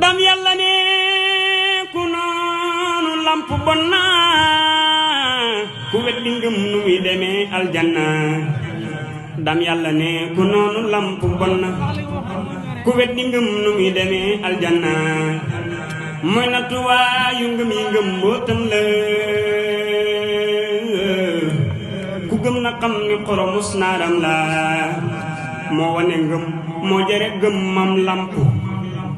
ndam yàlla ne ku noonu lamp bon na ku weddi ngëm nu muy demee aljanna ndam yàlla ne ku noonu lamp bon na ku weddi ngëm nu muy demee aljanna mooy nattuwaayu ngëm yi ngëm mbootam la ku gëm na xam ni xoromus naaram la moo wane ngëm moo jere gëm mam lamp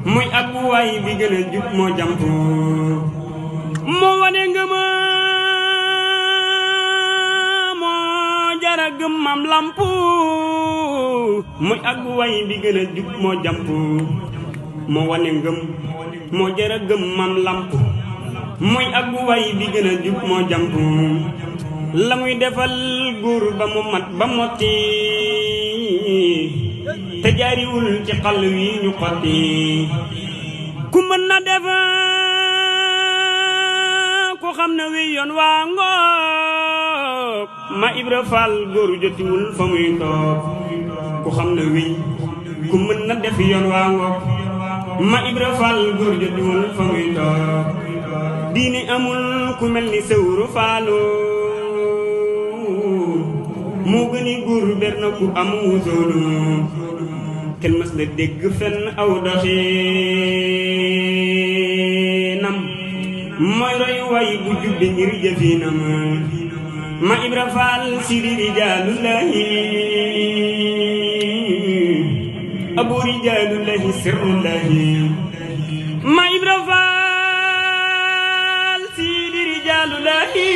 muy ak waay bi gën a jub moo jamp moo wane ngëm moo jara gëm mam lamp muy ak waay bi gën a jub moo jamp moo wane ngëm moo jara gëm mam lamp muy ak waay bi gën a jub moo jamp la muy defal góor ba mu mat ba motti te jaariwul ci xal wi ñu xotti ku mën na def ku xam ne wi yoon waa ngoog ma Ibra Fall góor jotiwul fa muy toog ku xam ne wi ku mën na def yoon waa ngoog ma Ibra Fall góor jotiwul fa muy toog diine amul ku mel ni Sëwru Fallu moo gëni góor ber na ku am wusoolu kenn mës la dégg fenn aw doxinam mooy roy way bu jubbi ngir jëfinam ma Ibra Fall sidi rijaalullahi abu rijaalullahi sirrullahi ma Ibra Fall sidi rijaalullahi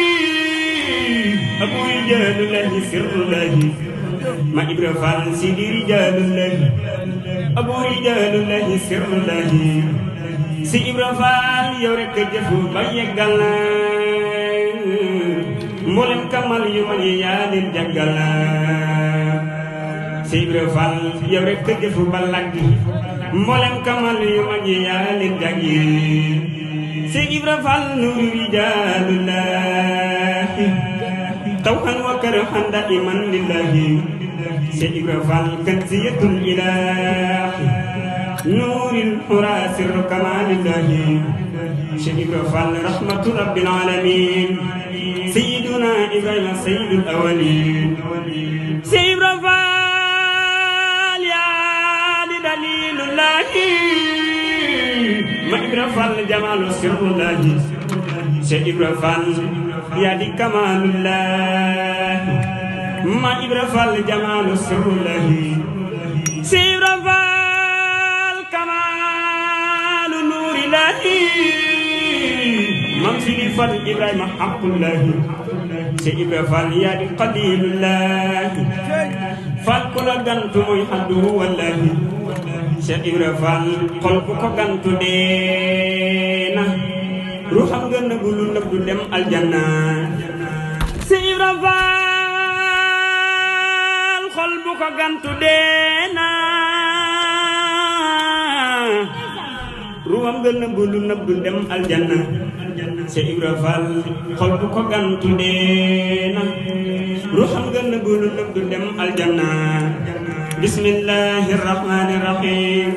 abu rijaalullahi sirrullahi ma Ibra Fall sidi rijaalullahi abu rijaalullahi sirrullahi si Ibra Fall yow rekk jëfu ba yeggal na mboolem kamal yu mag yi yaa leen jaggal na si Ibra Fall yow rekk jëfu ba lagg mboolem kamal yu mag yi yaa leen jaggi si Ibra Fall nuuru rijaalullahi tawhan wa karhan daiman lillahi si Ibra Fall kanziyatul ilahi nuuril huraa sirru kamaalillahi si Ibra Fall rahmatu rabbil alamin sayyiduna Ibrahima sayyidul awwalin si Ibra Fall yaa di dalilullahi ma Ibra Fall jamaalu sirrullahi si Ibra Fall yaa di kamaalullahi ma Ibra Fall jamaalu sirrullahi si Ibra Fall kamaalu nuurillahi mam Sidi Fall Ibrahima haqqullahi si Ibra Fall yaa di qadilullahi Fall ku la gantu mooy haddu wallahi si Ibra Fall xol ku ko gantu deena ruuxam nga nëbbu lu nëbbu dem aljanna si Ibra Fall xol bu ko gantu deena ruuxam nga nëbbu lu nëbbu dem aljanna si Ibra Fall xol bu ko gantu deena ruuxam nga nëbbu lu nëbbu dem aljanna bismillahir rahmanir rahim